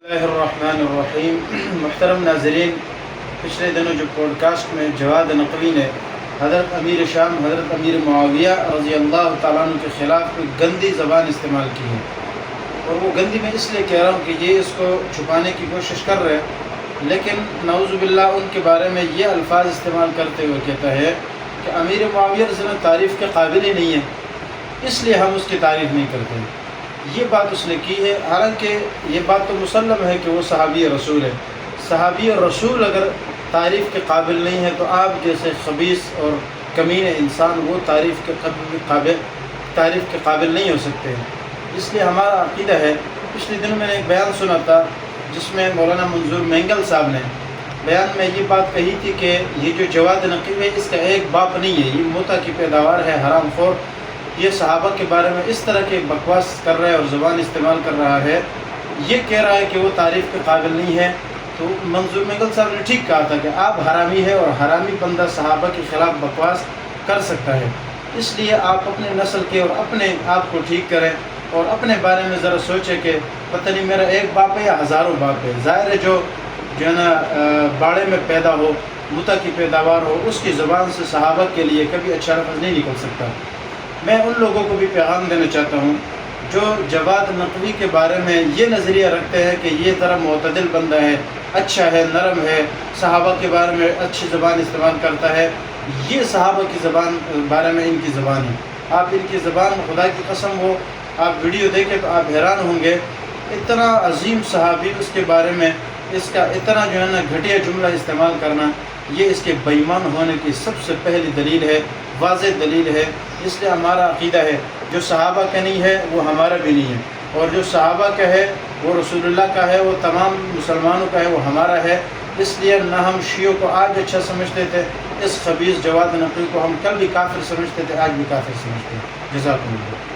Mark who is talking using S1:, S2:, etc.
S1: اللہ الرحمن الرحیم۔ محترم ناظرین، پچھلے دنوں جو پوڈ کاسٹ میں جواد نقوی نے حضرت امیر شام حضرت امیر معاویہ رضی اللہ تعالیٰ عنہ کے خلاف ایک گندی زبان استعمال کی ہے، اور وہ گندی میں اس لیے کہہ رہا ہوں کہ یہ اس کو چھپانے کی کوشش کر رہے ہیں، لیکن نعوذ باللہ ان کے بارے میں یہ الفاظ استعمال کرتے ہوئے کہتا ہے کہ امیر معاویہ رضی اللہ عنہ تعریف کے قابل ہی نہیں ہے، اس لیے ہم اس کی تعریف نہیں کرتے۔ یہ بات اس نے کی ہے، حالانکہ یہ بات تو مسلم ہے کہ وہ صحابی رسول ہے۔ صحابی رسول اگر تعریف کے قابل نہیں ہے تو آپ جیسے خبیث اور کمین انسان وہ تعریف کے قابل نہیں ہو سکتے ہیں۔ اس لیے ہمارا عقیدہ ہے، پچھلے دنوں میں نے ایک بیان سنا تھا جس میں مولانا منظور مینگل صاحب نے بیان میں یہ بات کہی تھی کہ یہ جو جواد نقوی ہے اس کا ایک باپ نہیں ہے، یہ موتا کی پیداوار ہے، حرام خور، یہ صحابہ کے بارے میں اس طرح کے بکواس کر رہا ہے اور زبان استعمال کر رہا ہے، یہ کہہ رہا ہے کہ وہ تعریف کے قابل نہیں ہے۔ تو منظور مینگل صاحب نے ٹھیک کہا تھا کہ آپ حرامی ہے اور حرامی بندہ صحابہ کے خلاف بکواس کر سکتا ہے، اس لیے آپ اپنے نسل کے اور اپنے آپ کو ٹھیک کریں اور اپنے بارے میں ذرا سوچیں کہ پتہ نہیں میرا ایک باپ ہے یا ہزاروں باپ ہے۔ ظاہر ہے جو ہے نا باڑے میں پیدا ہو، متا کی پیداوار ہو، اس کی زبان سے صحابہ کے لیے کبھی اچھا لفظ نہیں نکل سکتا۔ میں ان لوگوں کو بھی پیغام دینا چاہتا ہوں جو جواد نقوی کے بارے میں یہ نظریہ رکھتے ہیں کہ یہ ذرا معتدل بندہ ہے، اچھا ہے، نرم ہے، صحابہ کے بارے میں اچھی زبان استعمال کرتا ہے، یہ صحابہ کی زبان بارے میں ان کی زبان ہے۔ آپ ان کی زبان خدا کی قسم ہو، آپ ویڈیو دیکھیں تو آپ حیران ہوں گے، اتنا عظیم صحابی اس کے بارے میں اس کا اتنا جو ہے نا گھٹیا جملہ استعمال کرنا، یہ اس کے بے ایمان ہونے کی سب سے پہلی دلیل ہے، واضح دلیل ہے۔ اس لیے ہمارا عقیدہ ہے جو صحابہ کا نہیں ہے وہ ہمارا بھی نہیں ہے، اور جو صحابہ کا ہے وہ رسول اللہ کا ہے، وہ تمام مسلمانوں کا ہے، وہ ہمارا ہے۔ اس لیے نہ ہم شیعوں کو آج اچھا سمجھتے تھے، اس خبیث جواد نقوی کو ہم کل بھی کافر سمجھتے تھے، آج بھی کافر سمجھتے ہیں۔ جزاکم اللہ۔